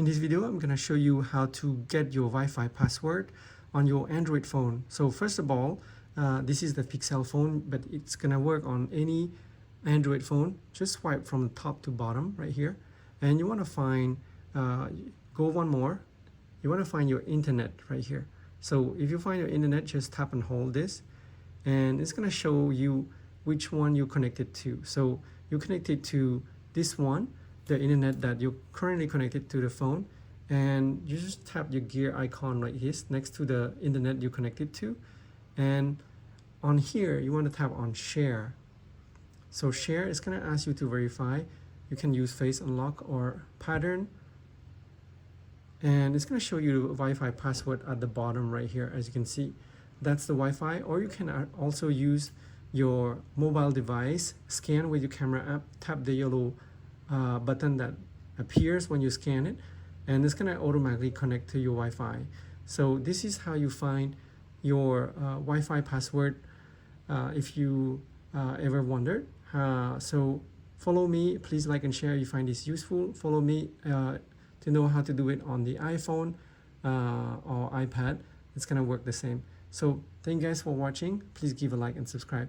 In this video, I'm gonna show you how to get your Wi-Fi password on your Android phone. So first of all, this is the Pixel phone, but it's gonna work on any Android phone. Just swipe from top to bottom right here, and you wanna find, go one more. You wanna find your internet right here. So if you find your internet, just tap and hold this, and it's gonna show you which one you're connected to. So you're connected to this one, the internet that you're currently connected to the phone, and you just tap your gear icon right here next to the internet you're connected to, and on here you want to tap on share. So share is going to ask you to verify. You can use face unlock or pattern, and it's going to show you the Wi-Fi password at the bottom right here. As you can see, that's the Wi-Fi. Or you can also use your mobile device, scan with your camera app, tap the yellow button that appears when you scan it, and it's gonna automatically connect to your Wi-Fi. So this is how you find your Wi-Fi password if you ever wondered. So follow me, please like and share if you find this useful. Follow me to know how to do it on the iPhone or iPad. It's gonna work the same. So thank you guys for watching. Please give a like and subscribe.